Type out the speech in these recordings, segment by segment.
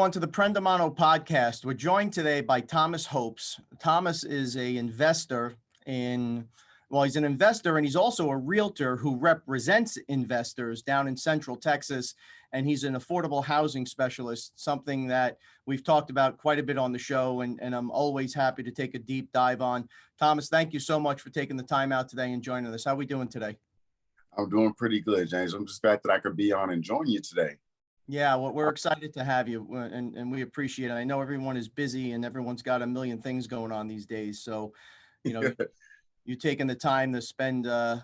everyone, to the Prendamano podcast. We're joined today by Thomas Hopes. Thomas is an investor he's an investor and he's also a realtor who represents investors down in Central Texas. And he's an affordable housing specialist, something that we've talked about quite a bit on the show. And I'm always happy to take a deep dive on. Thomas, thank you so much for taking the time out today and joining us. How are we doing today? I'm doing pretty good, James. I'm just glad that I could be on and join you today. Yeah, well, we're excited to have you, and we appreciate it. I know everyone is busy and everyone's got a million things going on these days. So, you taking the time to spend a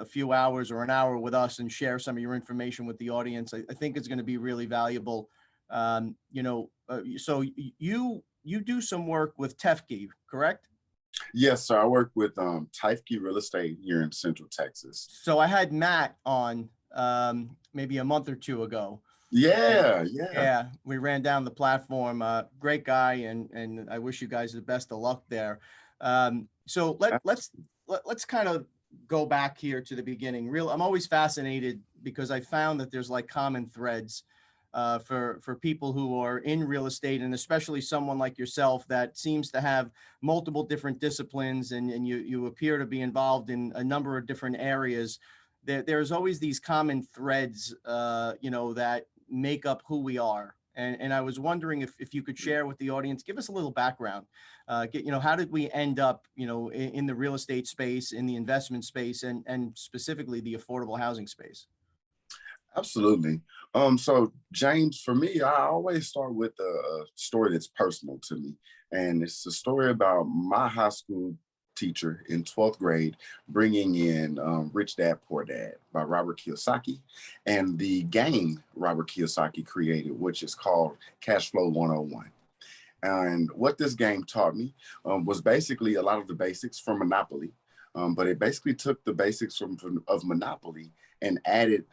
few hours or an hour with us and share some of your information with the audience, I think it's going to be really valuable. So you do some work with Tefke, correct? Yes, sir. I work with Tefke Real Estate here in Central Texas. So I had Matt on maybe a month or two ago. Yeah. We ran down the platform. Great guy, and I wish you guys the best of luck there. So let's kind of go back here to the beginning. I'm always fascinated because I found that there's like common threads for people who are in real estate, and especially someone like yourself that seems to have multiple different disciplines, and you appear to be involved in a number of different areas. There's always these common threads, that make up who we are. And I was wondering if you could share with the audience, give us a little background. How did we end up, in the real estate space, in the investment space, and specifically the affordable housing space? Absolutely. So James, for me, I always start with a story that's personal to me. And it's a story about my high school teacher in 12th grade bringing in Rich Dad, Poor Dad by Robert Kiyosaki, and the game Robert Kiyosaki created, which is called Cash Flow 101. And what this game taught me was basically a lot of the basics from Monopoly, but it basically took the basics of Monopoly and added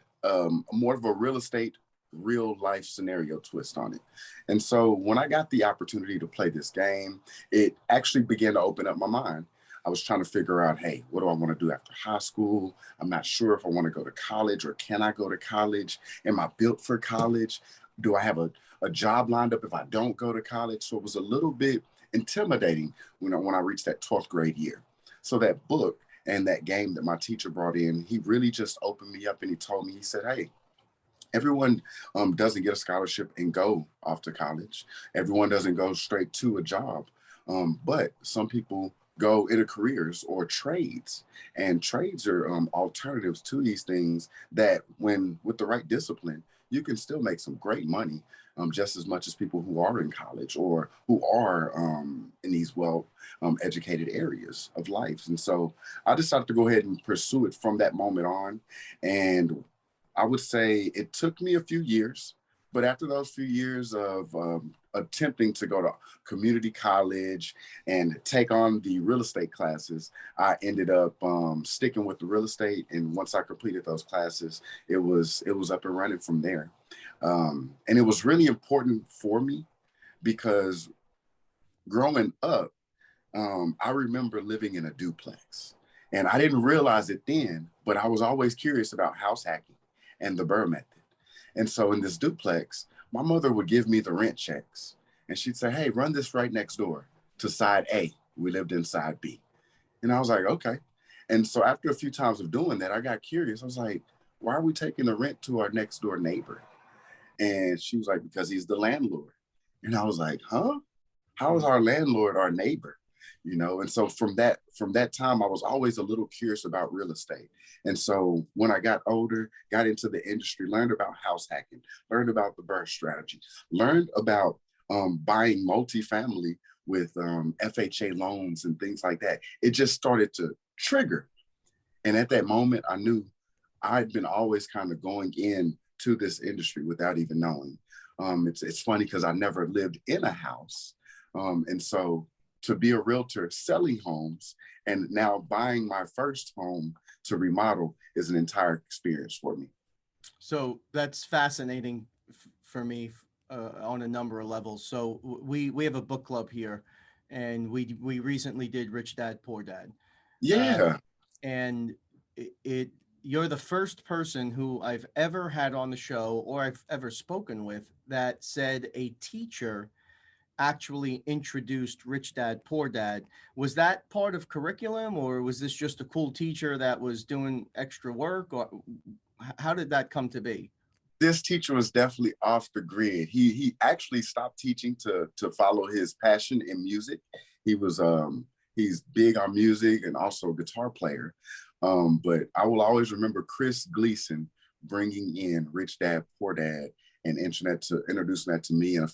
more of a real life scenario twist on it. And so when I got the opportunity to play this game, it actually began to open up my mind. I was trying to figure out, hey, what do I want to do after high school? I'm not sure if I want to go to college, or can I go to college? Am I built for college? Do I have a job lined up if I don't go to college? So it was a little bit intimidating when I reached that 12th grade year. So that book and that game that my teacher brought in, he really just opened me up, and he told me, he said, hey, everyone doesn't get a scholarship and go off to college. Everyone doesn't go straight to a job. But some people go into careers or trades, and trades are alternatives to these things that, when with the right discipline, you can still make some great money, just as much as people who are in college or who are in these educated areas of life. And so I decided to go ahead and pursue it from that moment on. And I would say it took me a few years, but after those few years of attempting to go to community college and take on the real estate classes, I ended up sticking with the real estate. And once I completed those classes, it was up and running from there. And it was really important for me because growing up, I remember living in a duplex, and I didn't realize it then, but I was always curious about house hacking and the Burr method. And so in this duplex, my mother would give me the rent checks, and she'd say, hey, run this right next door to side A. We lived in side B. And I was like, okay. And so after a few times of doing that, I got curious. I was like, why are we taking the rent to our next door neighbor? And she was like, because he's the landlord. And I was like, huh? How is our landlord our neighbor? And so from that time, I was always a little curious about real estate. And so when I got older, got into the industry, learned about house hacking, learned about the Burr strategy, learned about buying multifamily with FHA loans and things like that. It just started to trigger. And at that moment, I knew I'd been always kind of going into this industry without even knowing. It's funny because I never lived in a house. And so to be a realtor selling homes and now buying my first home to remodel is an entire experience for me. So that's fascinating for me on a number of levels. So we have a book club here, and we recently did Rich Dad, Poor Dad. Yeah. And it you're the first person who I've ever had on the show or I've ever spoken with that said a teacher actually introduced Rich Dad, Poor Dad. Was that part of curriculum, or was this just a cool teacher that was doing extra work, or how did that come to be? This teacher was definitely off the grid. He actually stopped teaching to follow his passion in music. He was he's big on music and also a guitar player. But I will always remember Chris Gleason bringing in Rich Dad Poor Dad and introducing that to me and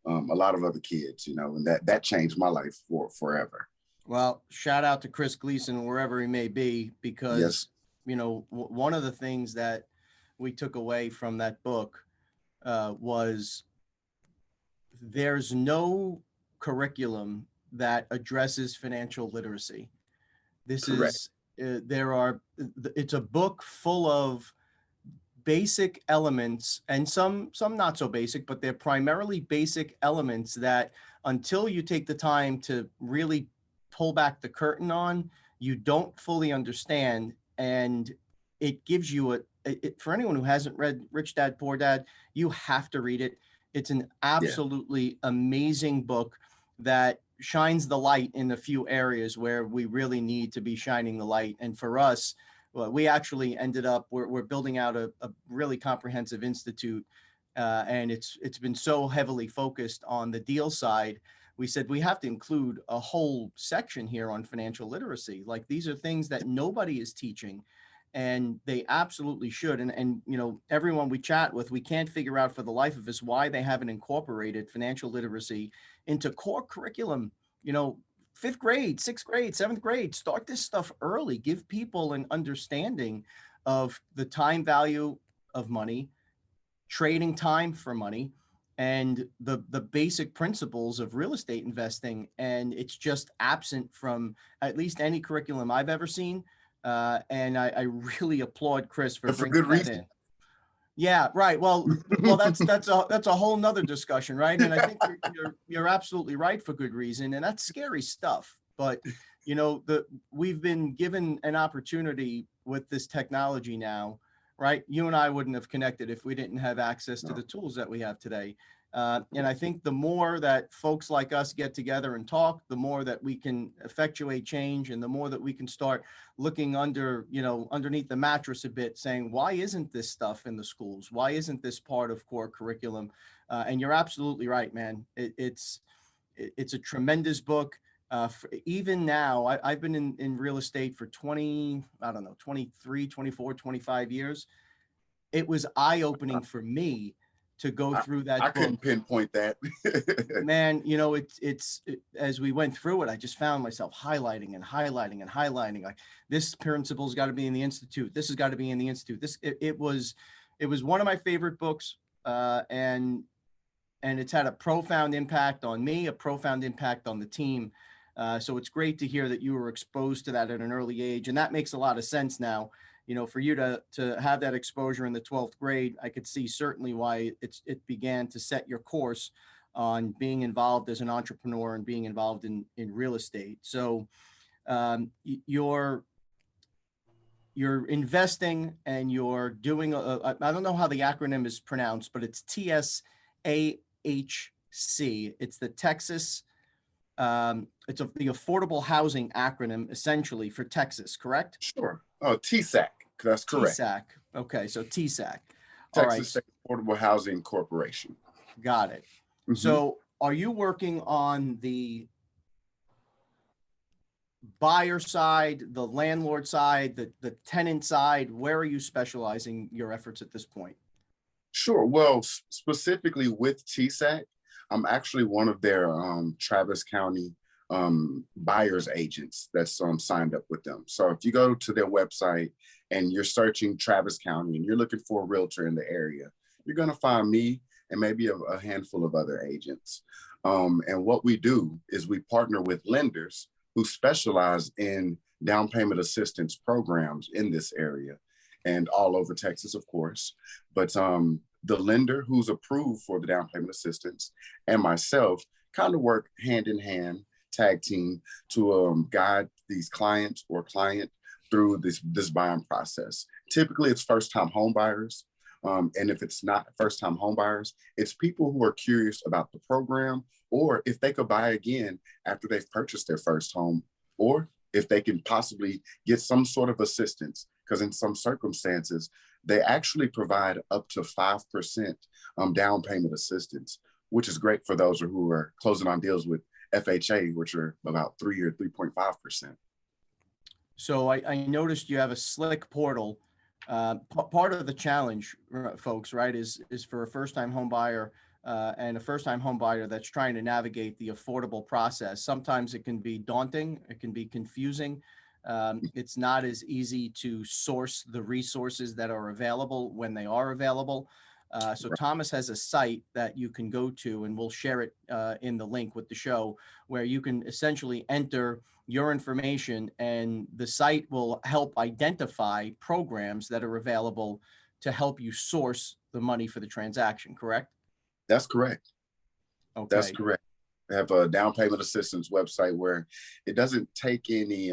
a lot of other kids, you know, and that changed my life forever. Well, shout out to Chris Gleason, wherever he may be, Yes, because, one of the things that we took away from that book was there's no curriculum that addresses financial literacy. This correct. is, it's a book full of basic elements and some not so basic, but they're primarily basic elements that until you take the time to really pull back the curtain on, you don't fully understand. And it gives you for anyone who hasn't read Rich Dad Poor Dad, you have to read it. It's an Yeah. absolutely amazing book that shines the light in a few areas where we really need to be shining the light. And for us, well, we actually ended up we're building out a really comprehensive institute, and it's been so heavily focused on the deal side. We said we have to include a whole section here on financial literacy. Like, these are things that nobody is teaching, and they absolutely should. And everyone we chat with, we can't figure out for the life of us why they haven't incorporated financial literacy into core curriculum. Fifth grade, sixth grade, seventh grade, start this stuff early. Give people an understanding of the time value of money, trading time for money, and the basic principles of real estate investing. And it's just absent from at least any curriculum I've ever seen. And I really applaud Chris for And for bringing good that reason. in. Yeah, right. Well, that's a whole nother discussion, right? And I think you're absolutely right, for good reason, and that's scary stuff. But we've been given an opportunity with this technology now, right? You and I wouldn't have connected if we didn't have access to No. the tools that we have today. And I think the more that folks like us get together and talk, the more that we can effectuate change, and the more that we can start looking underneath the mattress a bit, saying, why isn't this stuff in the schools? Why isn't this part of core curriculum? And you're absolutely right, man. It's a tremendous book. Even now, I've been in real estate for 20, I don't know, 23, 24, 25 years. It was eye-opening for me to go I, through I that couldn't book. pinpoint that. Man, as we went through it, I just found myself highlighting and highlighting and highlighting. Like, this principle's got to be in the institute. This has got to be in the institute. It was one of my favorite books, and it's had a profound impact on me, a profound impact on the team. So it's great to hear that you were exposed to that at an early age, and that makes a lot of sense now. For you to have that exposure in the 12th grade, I could see certainly why it began to set your course on being involved as an entrepreneur and being involved in real estate. So you're investing, and you're doing I don't know how the acronym is pronounced, but it's TSAHC. It's the Texas. The affordable housing acronym, essentially, for Texas, correct? Sure. Oh, TSAC. That's correct. TSAC. Okay, so TSAC. All right, Texas State Affordable Housing Corporation. got it. Mhm. So are you working on the buyer side, the landlord side, the tenant side? Where are you specializing your efforts at this point? Sure. Well, specifically with TSAC, I'm actually one of their Travis County buyers agents that's signed up with them. So if you go to their website and you're searching Travis County and you're looking for a realtor in the area, you're going to find me and maybe a handful of other agents. And what we do is we partner with lenders who specialize in down payment assistance programs in this area and all over Texas, of course. But the lender who's approved for the down payment assistance and myself kind of work hand in hand, tag team, to guide these clients or client through this buying process. Typically, it's first-time home buyers. And if it's not first-time home buyers, it's people who are curious about the program, or if they could buy again after they've purchased their first home, or if they can possibly get some sort of assistance, because in some circumstances, they actually provide up to 5% down payment assistance, which is great for those who are closing on deals with FHA, which are about 3 or 3.5%. So I noticed you have a slick portal. Part of the challenge, folks, right, is for a first-time home buyer and a first-time home buyer that's trying to navigate the affordable process. Sometimes it can be daunting. It can be confusing. It's not as easy to source the resources that are available when they are available. So Thomas has a site that you can go to, and we'll share it in the link with the show, where you can essentially enter your information, and the site will help identify programs that are available to help you source the money for the transaction, correct? That's correct. Okay. That's correct. They have a down payment assistance website where it doesn't take any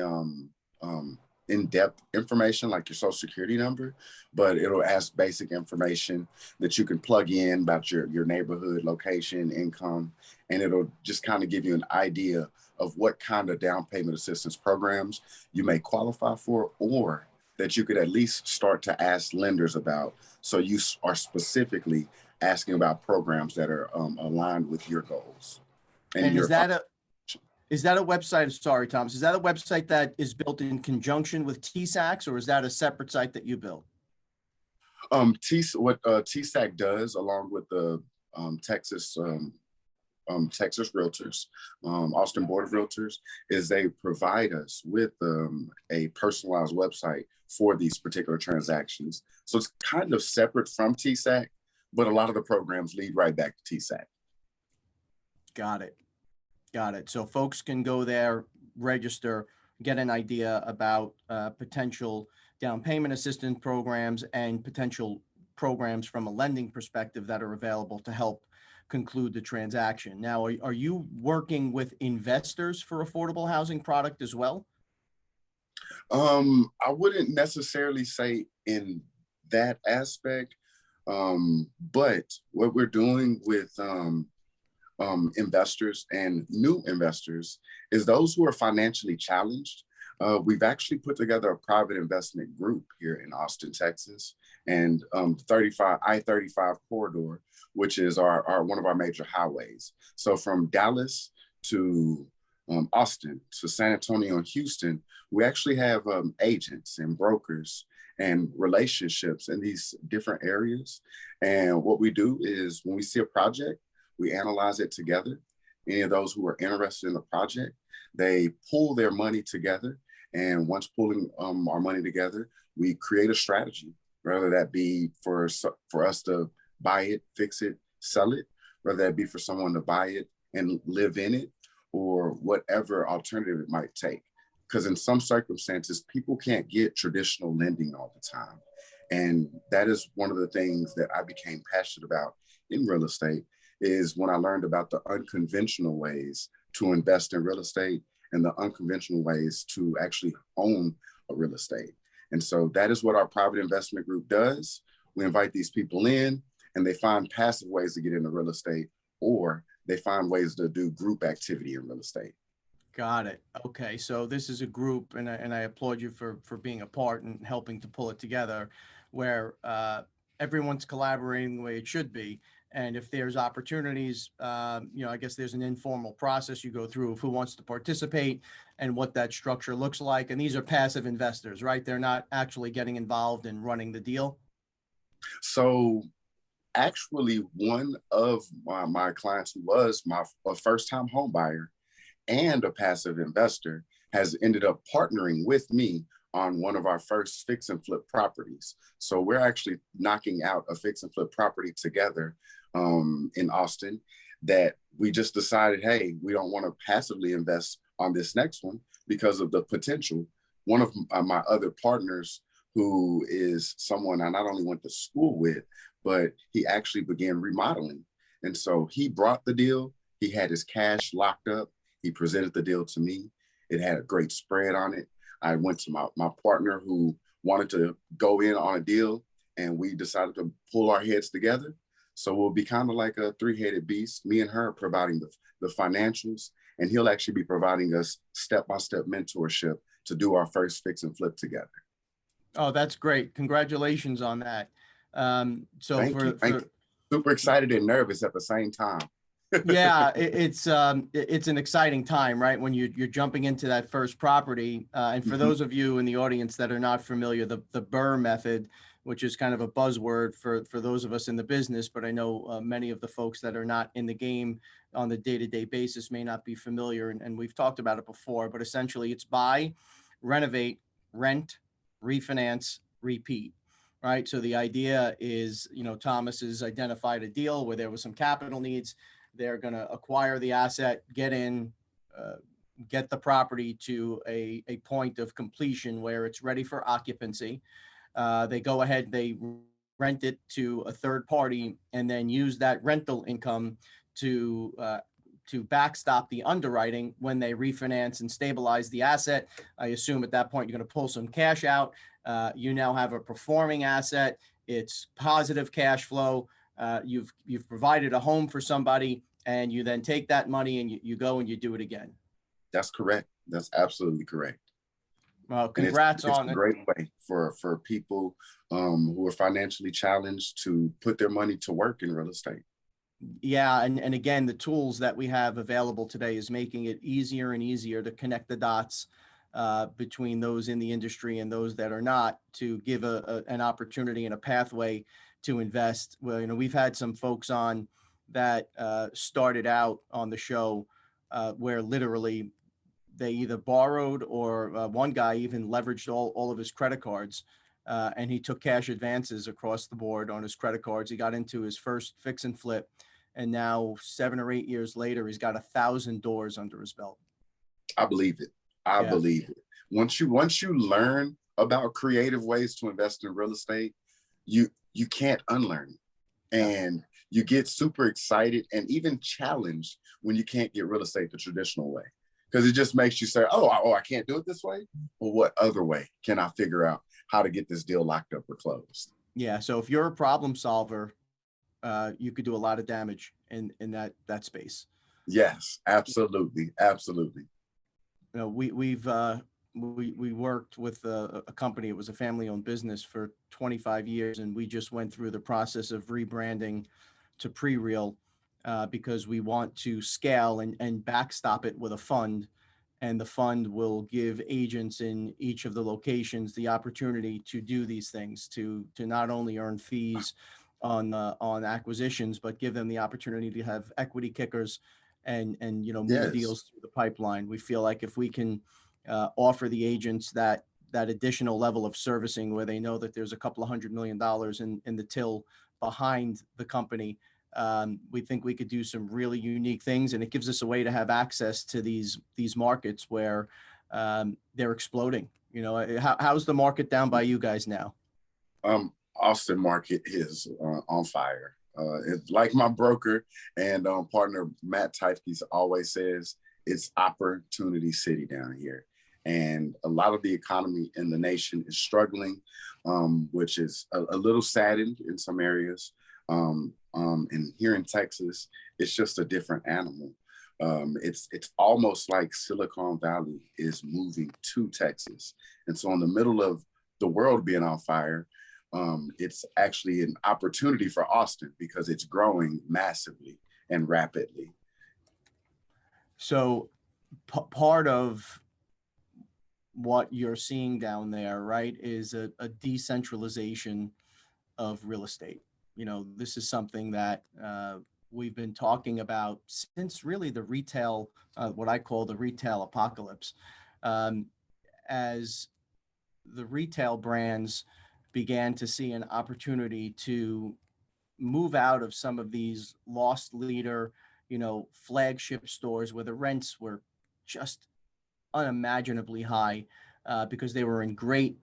in-depth information like your social security number, but it'll ask basic information that you can plug in about your neighborhood, location, income, and it'll just kind of give you an idea of what kind of down payment assistance programs you may qualify for, or that you could at least start to ask lenders about. So you are specifically asking about programs that are aligned with your goals. And is that a website? Sorry, Thomas. Is that a website that is built in conjunction with TSACs, or is that a separate site that you built? What TSAC does, along with the Texas Realtors, Austin Board of Realtors, is they provide us with a personalized website for these particular transactions. So it's kind of separate from TSAC, but a lot of the programs lead right back to TSAC. Got it. Got it. So folks can go there, register, get an idea about potential down payment assistance programs and potential programs from a lending perspective that are available to help conclude the transaction. Now, are you working with investors for affordable housing product as well? I wouldn't necessarily say in that aspect, but what we're doing with investors and new investors is those who are financially challenged. We've actually put together a private investment group here in Austin, Texas, and I-35 corridor, which is our one of our major highways. So from Dallas to Austin to San Antonio and Houston, we actually have agents and brokers and relationships in these different areas. And what we do is when we see a project, we analyze it together. Any of those who are interested in the project, they pool their money together. And once pulling our money together, we create a strategy, whether that be for us to buy it, fix it, sell it, whether that be for someone to buy it and live in it, or whatever alternative it might take. Because in some circumstances, people can't get traditional lending all the time. And that is one of the things that I became passionate about in real estate, is when I learned about the unconventional ways to invest in real estate and the unconventional ways to actually own a real estate. And so that is what our private investment group does. We invite these people in and they find passive ways to get into real estate, or they find ways to do group activity in real estate. Got it. Okay. So this is a group, and I applaud you for being a part and helping to pull it together, where everyone's collaborating the way it should be. And if there's opportunities, I guess there's an informal process you go through of who wants to participate and what that structure looks like. And these are passive investors, right? They're not actually getting involved in running the deal. So actually, one of my clients who was a first-time home buyer and a passive investor has ended up partnering with me on one of our first fix and flip properties. So we're actually knocking out a fix and flip property together in Austin that we just decided, hey, we don't want to passively invest on this next one because of the potential. One of my other partners, who is someone I not only went to school with, but he actually began remodeling. And so he brought the deal. He had his cash locked up. He presented the deal to me. It had a great spread on it. I went to my partner who wanted to go in on a deal, and we decided to pull our heads together. So we'll be kind of like a three-headed beast, me and her providing the financials, and he'll actually be providing us step-by-step mentorship to do our first fix and flip together. Oh, that's great. Congratulations on that. So Thank you. Thank you. Super excited and nervous at the same time. Yeah, it's an exciting time, right? When you're jumping into that first property. And for those of you in the audience that are not familiar, the BRRRR method, which is kind of a buzzword for those of us in the business, but I know many of the folks that are not in the game on the day-to-day basis may not be familiar. And we've talked about it before, but essentially it's buy, renovate, rent, refinance, repeat. Right. So the idea is, Thomas has identified a deal where there was some capital needs. They're going to acquire the asset, get in, get the property to a point of completion where it's ready for occupancy. They go ahead, they rent it to a third party, and then use that rental income to backstop the underwriting when they refinance and stabilize the asset. I assume at that point you're going to pull some cash out. You now have a performing asset. It's positive cash flow. You've provided a home for somebody, and you then take that money and you go and you do it again. That's correct. That's absolutely correct. Well, congrats on it. It's a great way for people who are financially challenged to put their money to work in real estate. Yeah, and again, the tools that we have available today is making it easier and easier to connect the dots between those in the industry and those that are not, to give an opportunity and a pathway to invest. Well, we've had some folks on that started out on the show where literally they either borrowed or one guy even leveraged all of his credit cards, and he took cash advances across the board on his credit cards. He got into his first fix and flip, and now 7 or 8 years later, he's got 1,000 doors under his belt. I believe it. I believe it. Once you learn about creative ways to invest in real estate, you can't unlearn it. And you get super excited and even challenged when you can't get real estate the traditional way, because it just makes you say, oh, I can't do it this way. Well, what other way can I figure out how to get this deal locked up or closed? Yeah. So if you're a problem solver, you could do a lot of damage in that space. Yes, absolutely. Absolutely. We worked with a company. It was a family-owned business for 25 years, and we just went through the process of rebranding to PreReal because we want to scale and backstop it with a fund, and the fund will give agents in each of the locations the opportunity to do these things, to not only earn fees on acquisitions, but give them the opportunity to have equity kickers and move deals through the pipeline. We feel like if we can offer the agents that additional level of servicing, where they know that there's a couple of $100 million in the till behind the company, we think we could do some really unique things, and it gives us a way to have access to these markets where they're exploding. How's the market down by you guys now? Austin market is on fire. It's like my broker and partner Matt Teifke's always says, it's opportunity city down here. And a lot of the economy in the nation is struggling, which is a little saddened in some areas. And here in Texas, it's just a different animal. It's almost like Silicon Valley is moving to Texas. And so in the middle of the world being on fire, it's actually an opportunity for Austin because it's growing massively and rapidly. So part of what you're seeing down there, right, is a decentralization of real estate. This is something that we've been talking about since really the retail, what I call the retail apocalypse. As the retail brands began to see an opportunity to move out of some of these lost leader, flagship stores where the rents were just unimaginably high because they were in great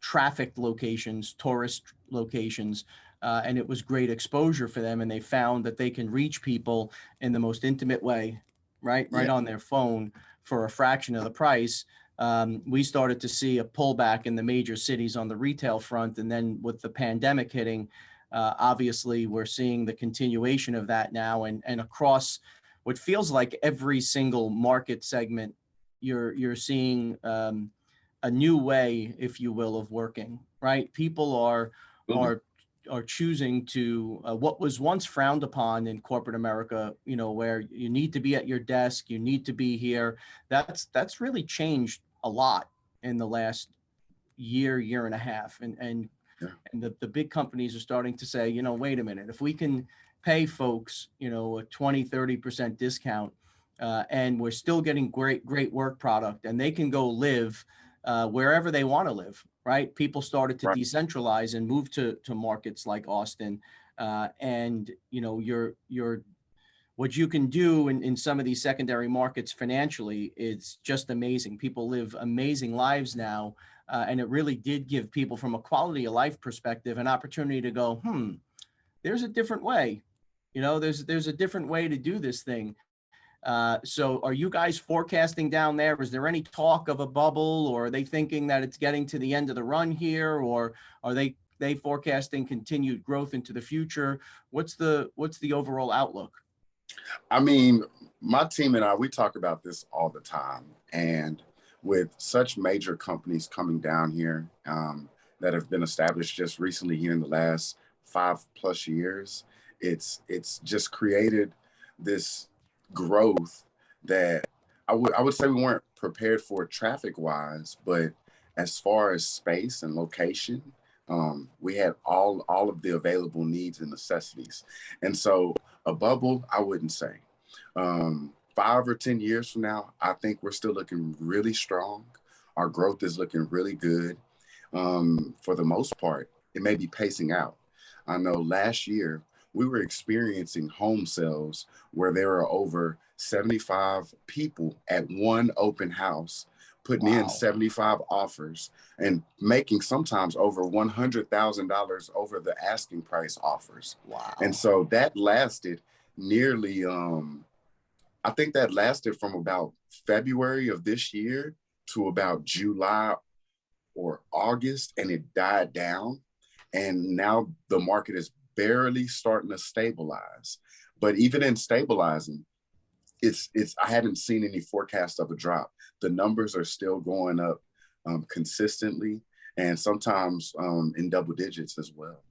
traffic locations, tourist locations, and it was great exposure for them. And they found that they can reach people in the most intimate way, right on their phone for a fraction of the price. we started to see a pullback in the major cities on the retail front. And then with the pandemic hitting, obviously we're seeing the continuation of that now, and across what feels like every single market segment, you're seeing a new way, if you will, of working, right? People are choosing to what was once frowned upon in corporate America, where you need to be at your desk, you need to be here. That's really changed a lot in the last year and a half. Yeah. And the big companies are starting to say, wait a minute, if we can pay folks, a 20-30% discount, and we're still getting great work product, and they can go live wherever they want to live, right? People started to Right. decentralize and move to markets like Austin. And, you're what you can do in some of these secondary markets financially, it's just amazing. People live amazing lives now. And it really did give people, from a quality of life perspective, an opportunity to go, there's a different way. There's a different way to do this thing. So are you guys forecasting down there? Is there any talk of a bubble, or are they thinking that it's getting to the end of the run here, or are they forecasting continued growth into the future? What's the overall outlook? I mean, my team and I, we talk about this all the time. And with such major companies coming down here that have been established just recently here in the last 5+ years, it's just created this growth that I would say we weren't prepared for traffic wise, but as far as space and location, we had all of the available needs and necessities. And so a bubble, I wouldn't say. 5 or 10 years from now, I think we're still looking really strong. Our growth is looking really good. For the most part, it may be pacing out. I know last year we were experiencing home sales where there were over 75 people at one open house putting in 75 offers and making sometimes over $100,000 over the asking price offers. Wow. And so that lasted nearly, I think that lasted from about February of this year to about July or August, and it died down. And now the market is barely starting to stabilize. But even in stabilizing, I haven't seen any forecast of a drop. The numbers are still going up consistently, and sometimes in double digits as well.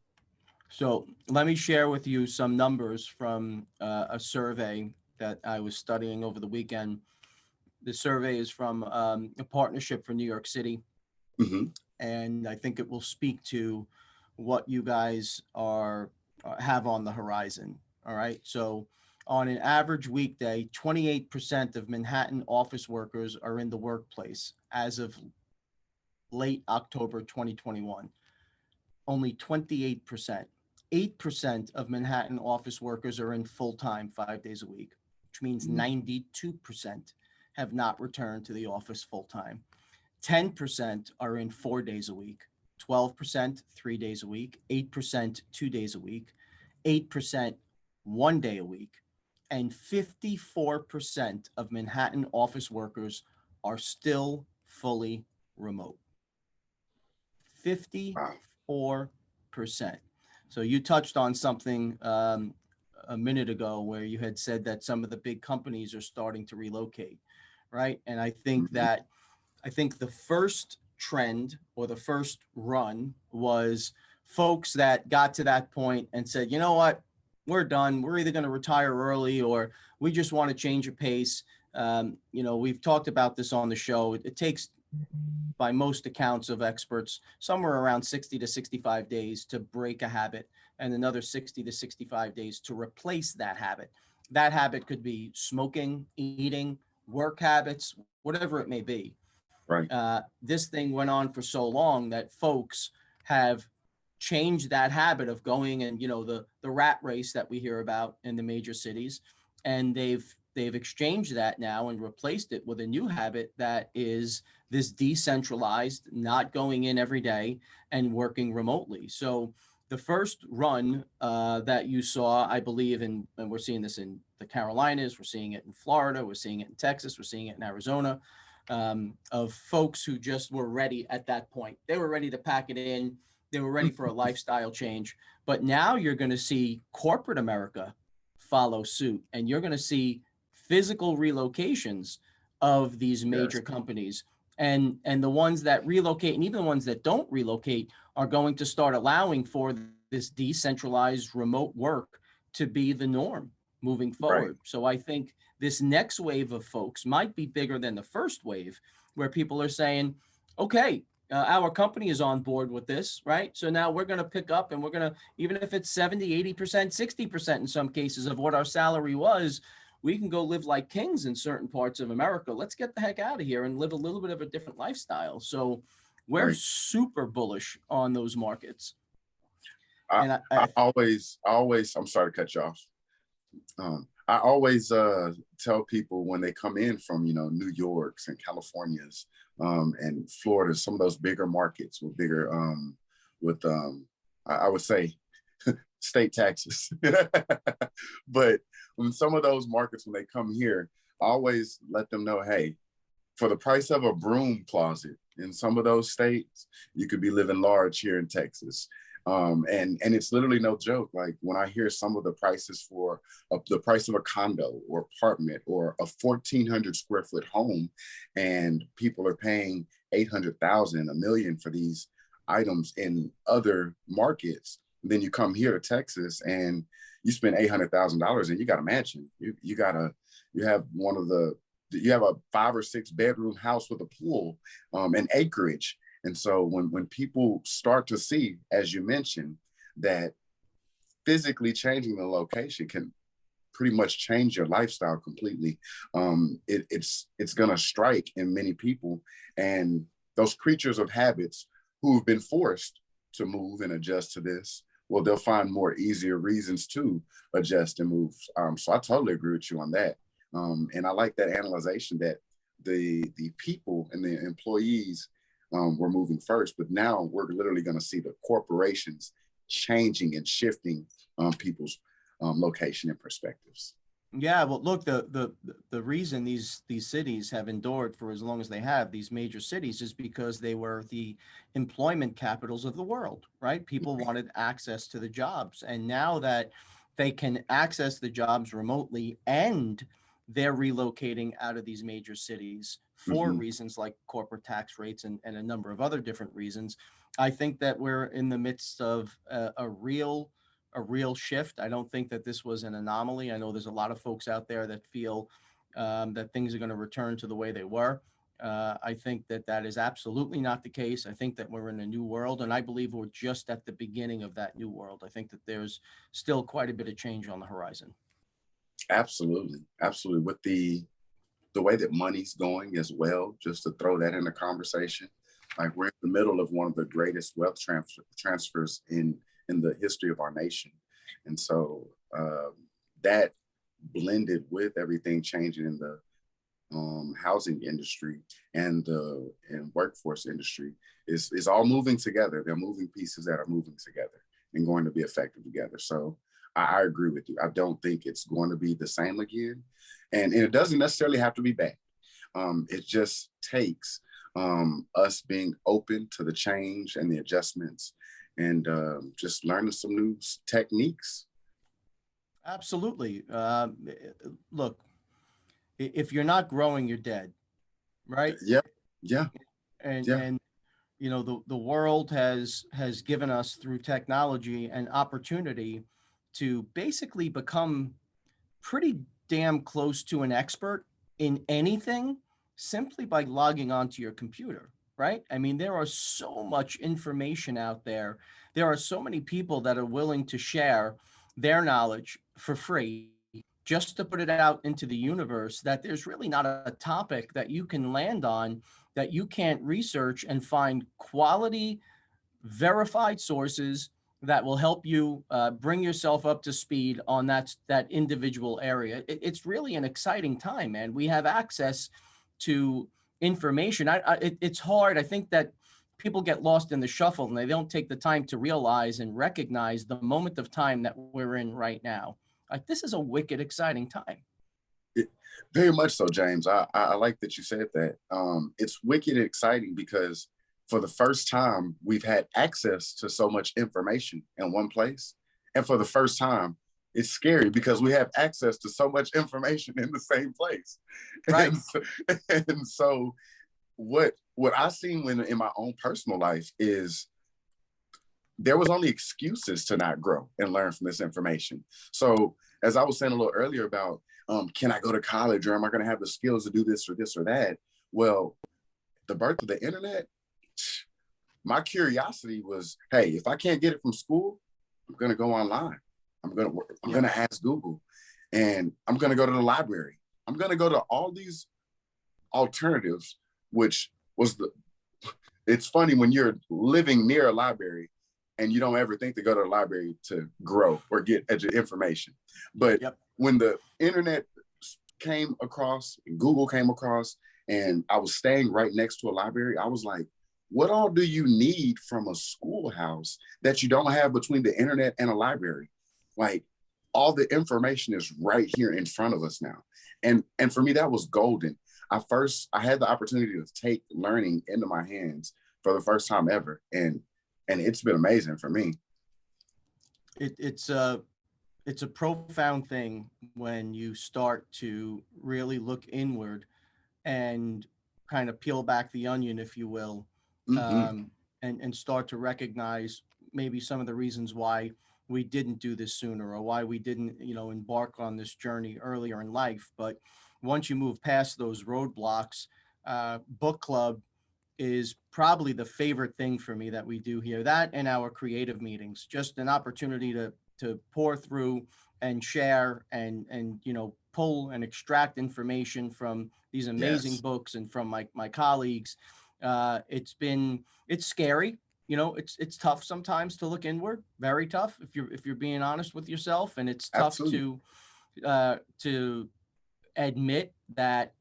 So let me share with you some numbers from a survey that I was studying over the weekend. The survey is from a partnership for New York City. Mm-hmm. And I think it will speak to what you guys have on the horizon. All right. So on an average weekday, 28% of Manhattan office workers are in the workplace as of late October 2021. Only 28%. 8% of Manhattan office workers are in full-time 5 days a week, which means 92% have not returned to the office full-time. 10% are in 4 days a week, 12% 3 days a week, 8% 2 days a week, 8% 1 day a week, and 54% of Manhattan office workers are still fully remote. 54%. So you touched on something a minute ago where you had said that some of the big companies are starting to relocate, right? And I think the first trend or the first run was folks that got to that point and said, you know what, we're done. We're either going to retire early or we just want to change a pace. We've talked about this on the show. It takes, by most accounts of experts, somewhere around 60 to 65 days to break a habit and another 60 to 65 days to replace that habit. That habit could be smoking, eating, work habits, whatever it may be. Right. This thing went on for so long that folks have changed that habit of going and, the rat race that we hear about in the major cities. And they've exchanged that now and replaced it with a new habit that is this decentralized, not going in every day and working remotely. So the first run that you saw, I believe, and we're seeing this in the Carolinas, we're seeing it in Florida, we're seeing it in Texas, we're seeing it in Arizona. of folks who just were ready at that point. They were ready to pack it in. They were ready for a lifestyle change. But now you're going to see corporate America follow suit, and you're going to see physical relocations of these major companies. And the ones that relocate, and even the ones that don't relocate, are going to start allowing for this decentralized remote work to be the norm moving forward. Right. So I think this next wave of folks might be bigger than the first wave, where people are saying, okay, our company is on board with this, right? So now we're going to pick up, and we're going to, even if it's 70, 80%, 60% in some cases of what our salary was, we can go live like kings in certain parts of America. Let's get the heck out of here and live a little bit of a different lifestyle. So we're Right. super bullish on those markets. I, And I'm sorry to cut you off. I always tell people when they come in from, New York's and California's and Florida, some of those bigger markets with bigger, I would say state taxes. But when some of those markets, when they come here, I always let them know, hey, for the price of a broom closet in some of those states, you could be living large here in Texas. And it's literally no joke. Like when I hear some of the prices for the price of a condo or apartment or a 1,400 square foot home, and people are paying 800,000, $1 million for these items in other markets, then you come here to Texas and you spend $800,000 and you got a mansion. You have a 5 or 6 bedroom house with a pool, and acreage. And so when people start to see, as you mentioned, that physically changing the location can pretty much change your lifestyle completely, it's going to strike in many people. And those creatures of habits who've been forced to move and adjust to this, well, they'll find more easier reasons to adjust and move. So I totally agree with you on that. And I like that analyzation that the people and the employees were moving first, but now we're literally going to see the corporations changing and shifting people's location and perspectives. yeah, well, look, the reason these cities have endured for as long as they have, these major cities, is because they were the employment capitals of the world, right? People wanted access to the jobs, and now that they can access the jobs remotely, and they're relocating out of these major cities for reasons like corporate tax rates and a number of other different reasons, I think that we're in the midst of a real shift. I don't think that this was an anomaly. I know there's a lot of folks out there that feel that things are going to return to the way they were. I think that is absolutely not the case. I think that we're in a new world, and I believe we're just at the beginning of that new world. I think that there's still quite a bit of change on the horizon. Absolutely. Absolutely. With the way that money's going as well, just to throw that in the conversation, like we're in the middle of one of the greatest wealth transfers in the history of our nation. And so that blended with everything changing in the housing industry and the workforce industry is all moving together. They're moving pieces that are moving together and going to be effective together. So I agree with you. I don't think it's going to be the same again. And it doesn't necessarily have to be bad. It just takes us being open to the change and the adjustments and just learning some new techniques. Absolutely. Look, if you're not growing, you're dead, right? Yeah, yeah, And yeah. you know, the world has given us through technology an opportunity to basically become pretty damn close to an expert in anything simply by logging onto your computer, right? I mean, there are so much information out there. There are so many people that are willing to share their knowledge for free just to put it out into the universe, that there's really not a topic that you can land on that you can't research and find quality verified sources that will help you bring yourself up to speed on that individual area. It's really an exciting time, man. We have access to information. It's hard. I think that people get lost in the shuffle and they don't take the time to realize and recognize the moment of time that we're in right now. Like, this is a wicked exciting time. Very much so, James. I like that you said that. It's wicked exciting because for the first time, we've had access to so much information in one place. And for the first time, it's scary because we have access to so much information in the same place. Right. And so what I seen when in my own personal life is there was only excuses to not grow and learn from this information. So as I was saying a little earlier about, can I go to college or am I going to have the skills to do this or this or that? Well, the birth of the internet, my curiosity was, hey, if I can't get it from school, I'm going to go online. I'm going to ask Google, and I'm going to go to the library. I'm going to go to all these alternatives, which was it's funny when you're living near a library and you don't ever think to go to the library to grow or get information. But when the internet came across, Google came across, and I was staying right next to a library, I was like, what all do you need from a schoolhouse that you don't have between the internet and a library? Like, all the information is right here in front of us now. And for me, that was golden. I had the opportunity to take learning into my hands for the first time ever. And it's been amazing for me. It's a profound thing when you start to really look inward and kind of peel back the onion, if you will, and start to recognize maybe some of the reasons why we didn't do this sooner or why we didn't, embark on this journey earlier in life. But once you move past those roadblocks, book club is probably the favorite thing for me that we do here. That and our creative meetings, just an opportunity to pour through and share and pull and extract information from these amazing books and from my colleagues. It's scary. It's tough sometimes to look inward, very tough if you're being honest with yourself, and it's tough to admit that,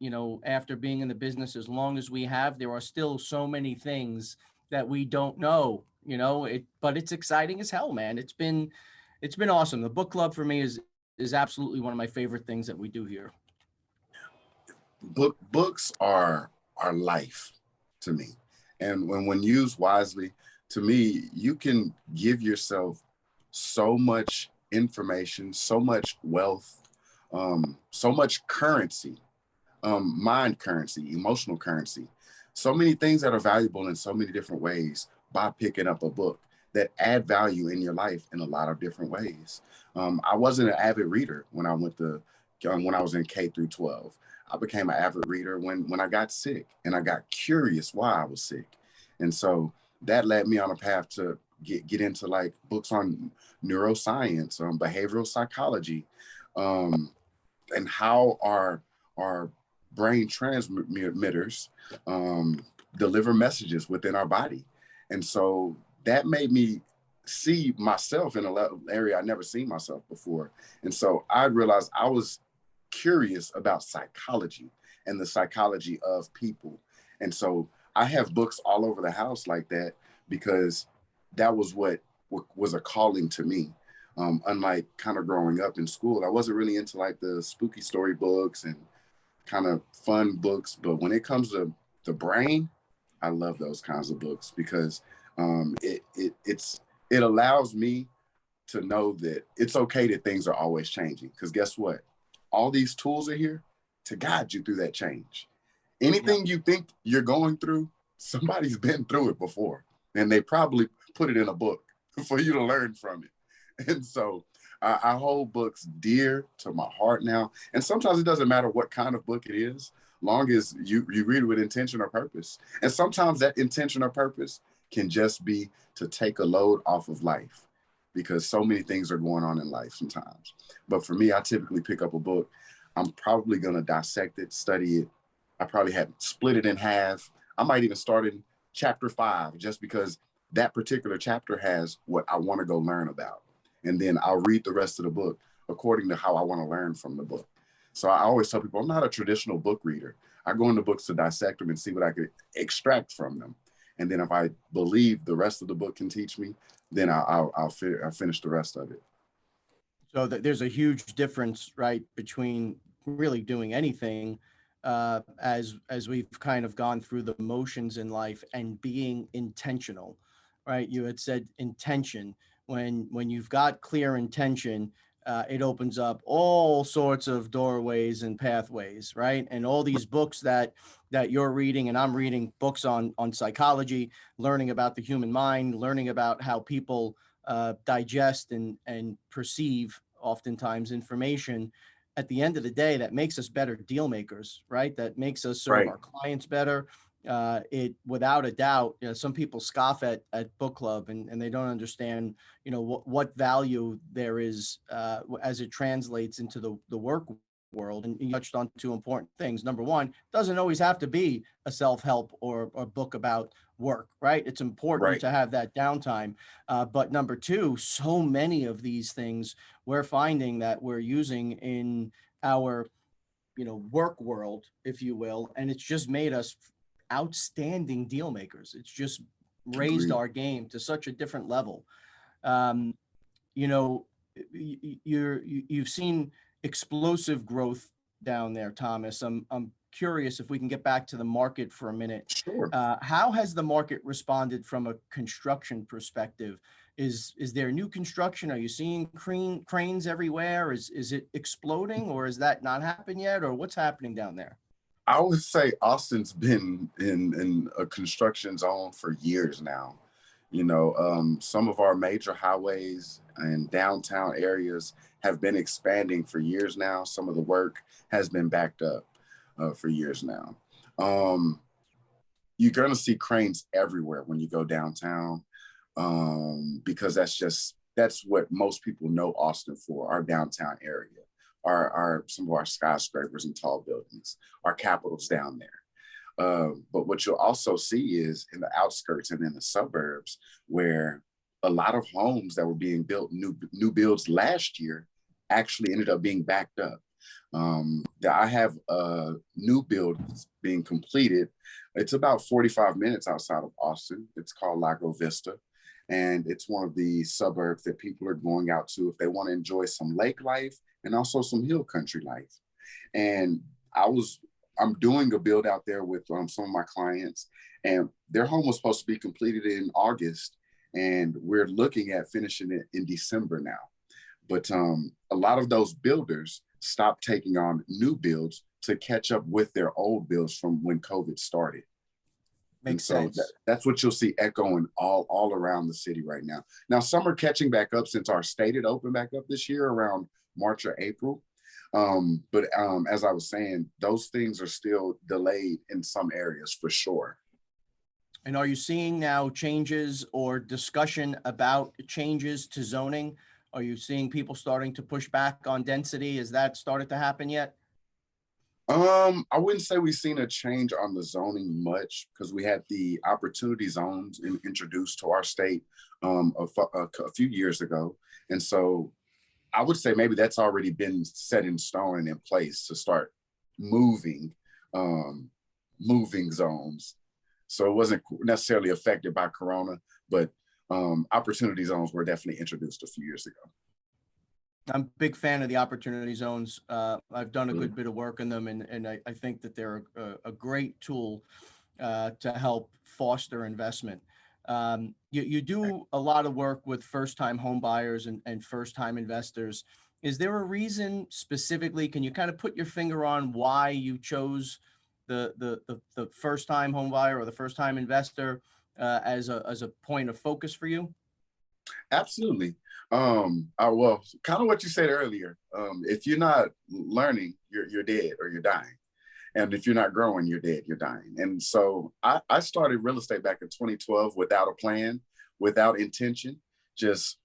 after being in the business as long as we have, there are still so many things that we don't know, but it's exciting as hell, man. It's been awesome. The book club for me is absolutely one of my favorite things that we do here. Books are life to me. And when used wisely, to me, you can give yourself so much information, so much wealth, so much currency, mind currency, emotional currency, so many things that are valuable in so many different ways by picking up a book that add value in your life in a lot of different ways. I wasn't an avid reader when I was in K through 12. I became an avid reader when I got sick, and I got curious why I was sick. And so that led me on a path to get into like books on neuroscience, behavioral psychology, and how our brain transmitters deliver messages within our body. And so that made me see myself in an area I never seen myself before. And so I realized I was curious about psychology and the psychology of people. And so I have books all over the house like that because that was what was a calling to me. Unlike kind of growing up in school, I wasn't really into like the spooky story books and kind of fun books. But when it comes to the brain, I love those kinds of books because it allows me to know that it's okay that things are always changing. Because guess what? All these tools are here to guide you through that change. Anything you think you're going through, somebody's been through it before, and they probably put it in a book for you to learn from it. And so I hold books dear to my heart now. And sometimes it doesn't matter what kind of book it is, long as you read it with intention or purpose. And sometimes that intention or purpose can just be to take a load off of life, because so many things are going on in life sometimes. But for me, I typically pick up a book. I'm probably going to dissect it, study it. I probably have split it in half. I might even start in chapter 5 just because that particular chapter has what I want to go learn about. And then I'll read the rest of the book according to how I want to learn from the book. So I always tell people I'm not a traditional book reader. I go into books to dissect them and see what I could extract from them. And then if I believe the rest of the book can teach me, then I'll finish the rest of it. So there's a huge difference, right, between really doing anything as we've kind of gone through the motions in life and being intentional, right? You had said intention. When you've got clear intention, it opens up all sorts of doorways and pathways, right? And all these books that you're reading, and I'm reading books on psychology, learning about the human mind, learning about how people digest and perceive oftentimes information. At the end of the day, that makes us better deal makers, right? That makes us serve Right. our clients better. It, without a doubt, some people scoff at book club, and they don't understand, what value there is as it translates into the work world. And you touched on two important things. Number one, doesn't always have to be a self-help or a book about work, right? It's important Right. to have that downtime. But number two, so many of these things we're finding that we're using in our, work world, if you will, and it's just made us outstanding deal makers. It's just raised Agreed. our game to such a different level. Um, you know, you've seen explosive growth down there, Thomas. I'm curious if we can get back to the market for a minute. Sure. How has the market responded from a construction perspective? Is there new construction? Are you seeing cranes everywhere? Is it exploding, or is that not happened yet, or what's happening down there? I would say Austin's been in a construction zone for years now. Some of our major highways and downtown areas have been expanding for years now. Some of the work has been backed up for years now. Um, you're going to see cranes everywhere when you go downtown, because that's what most people know Austin for, our downtown area, our some of our skyscrapers and tall buildings, our capitals down there. But what you'll also see is in the outskirts and in the suburbs, where a lot of homes that were being built, new builds last year, actually ended up being backed up. I have a new build being completed. It's about 45 minutes outside of Austin. It's called Lago Vista, and it's one of the suburbs that people are going out to if they want to enjoy some lake life and also some hill country life. And I'm doing a build out there with some of my clients, and their home was supposed to be completed in August, and we're looking at finishing it in December now. But a lot of those builders stopped taking on new builds to catch up with their old builds from when COVID started. Makes sense. That's what you'll see echoing all around the city right now. Now, some are catching back up since our state had opened back up this year around March or April. But as I was saying, those things are still delayed in some areas for sure. And are you seeing now changes or discussion about changes to zoning? Are you seeing people starting to push back on density? Has that started to happen yet? I wouldn't say we've seen a change on the zoning much, because we had the opportunity zones introduced to our state a few years ago. And so I would say maybe that's already been set in stone and in place to start moving, moving zones. So it wasn't necessarily affected by Corona, but opportunity zones were definitely introduced a few years ago. I'm a big fan of the opportunity zones. I've done a good bit of work in them, and I think that they're a great tool to help foster investment. You do a lot of work with first-time home buyers and first-time investors. Is there a reason specifically? Can you kind of put your finger on why you chose the first-time home buyer or the first-time investor as a point of focus for you? Absolutely. Well, kind of what you said earlier. If you're not learning, you're dead or you're dying. And if you're not growing, you're dead, you're dying. And so I started real estate back in 2012 without a plan, without intention, just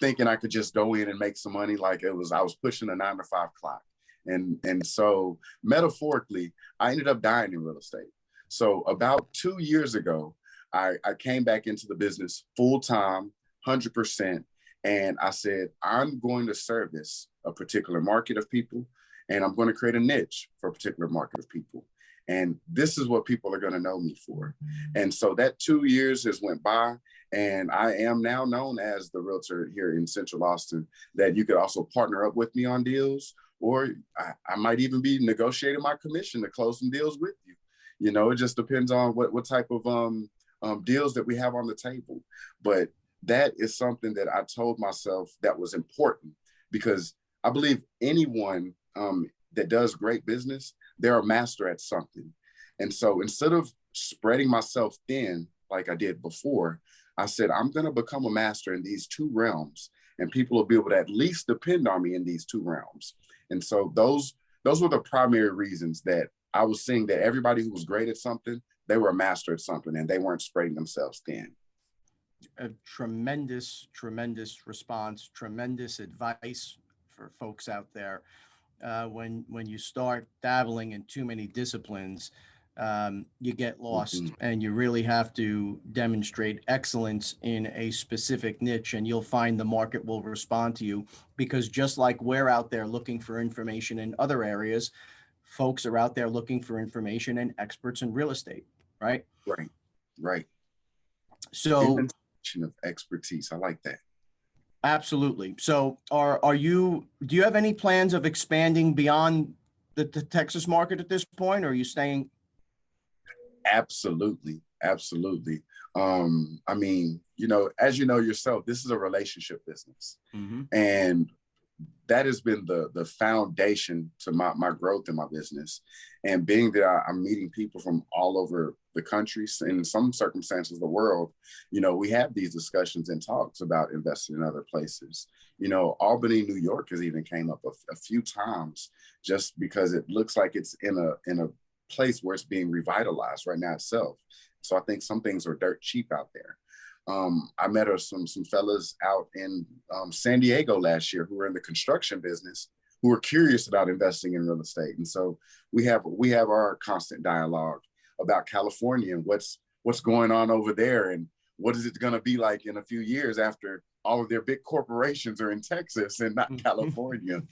thinking I could just go in and make some money. I was pushing a 9 to 5 clock. And so metaphorically, I ended up dying in real estate. So about 2 years ago, I came back into the business full time, 100%. And I said, I'm going to service a particular market of people, and I'm going to create a niche for a particular market of people. And this is what people are going to know me for. And so that 2 years has went by, and I am now known as the realtor here in Central Austin that you could also partner up with me on deals, or I might even be negotiating my commission to close some deals with you. You know, it just depends on what type of deals that we have on the table. But that is something that I told myself that was important, because I believe anyone that does great business, they're a master at something. And so instead of spreading myself thin like I did before, I said, I'm going to become a master in these two realms, and people will be able to at least depend on me in these two realms. And so those were the primary reasons that I was seeing that everybody who was great at something, they were a master at something, and they weren't spreading themselves thin. A tremendous, tremendous response, tremendous advice for folks out there. When you start dabbling in too many disciplines, you get lost, and you really have to demonstrate excellence in a specific niche, and you'll find the market will respond to you, because just like we're out there looking for information in other areas, folks are out there looking for information and experts in real estate, right? Right. So of expertise. I like that. Absolutely. So do you have any plans of expanding beyond the Texas market at this point, or are you staying? Absolutely. I mean, you know, as you know yourself, this is a relationship business. And that has been the foundation to my growth in my business. And being that I'm meeting people from all over the country, in some circumstances, the world, you know, we have these discussions and talks about investing in other places. You know, Albany, New York has even came up a few times, just because it looks like it's in a place where it's being revitalized right now itself. So I think some things are dirt cheap out there. I met some fellas out in San Diego last year who were in the construction business, who were curious about investing in real estate. And so we have our constant dialogue about California and what's going on over there, and what is it going to be like in a few years after all of their big corporations are in Texas and not California.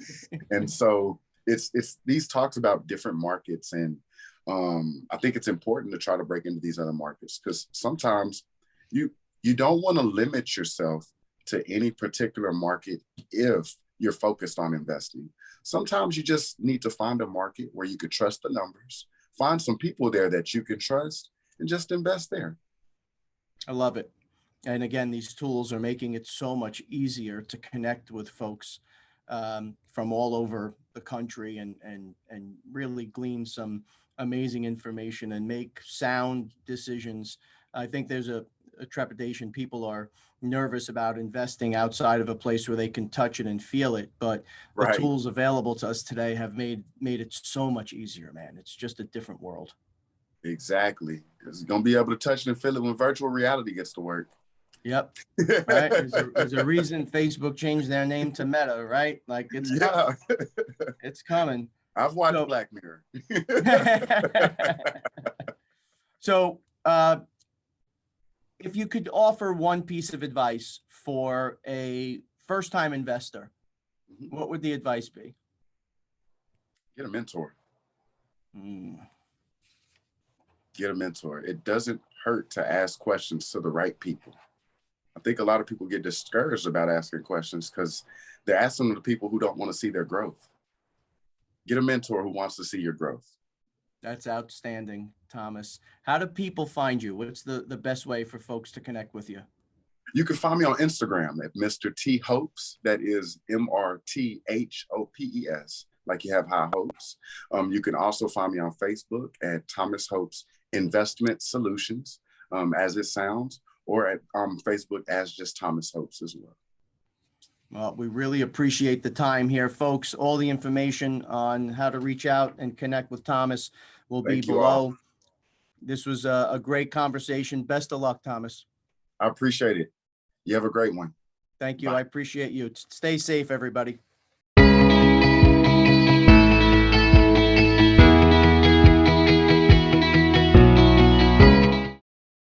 And so it's these talks about different markets, and I think it's important to try to break into these other markets, because sometimes you don't want to limit yourself to any particular market if you're focused on investing. Sometimes you just need to find a market where you could trust the numbers, find some people there that you can trust, and just invest there. I love it. And again, these tools are making it so much easier to connect with folks from all over the country, and really glean some amazing information and make sound decisions. I think there's a trepidation. People are nervous about investing outside of a place where they can touch it and feel it. But the tools available to us today have made it so much easier, man. It's just a different world. Exactly. It's going to be able to touch it and feel it when virtual reality gets to work. Yep. Right. There's a reason Facebook changed their name to Meta, right? Like it's coming. I've watched Black Mirror. So, if you could offer one piece of advice for a first-time investor, what would the advice be? Get a mentor. Get a mentor. It doesn't hurt to ask questions to the right people. I think a lot of people get discouraged about asking questions because they're asking them to people who don't want to see their growth. Get a mentor who wants to see your growth. That's outstanding, Thomas. How do people find you? What's the best way for folks to connect with you? You can find me on Instagram at Mr. T Hopes. That is MRTHOPES, like you have high hopes. You can also find me on Facebook at Thomas Hopes Investment Solutions, as it sounds, or at Facebook as just Thomas Hopes as well. Well, we really appreciate the time here, folks. All the information on how to reach out and connect with Thomas will be below. This was a great conversation. Best of luck, Thomas. I appreciate it. You have a great one. Thank you. Bye. I appreciate you. Stay safe, everybody.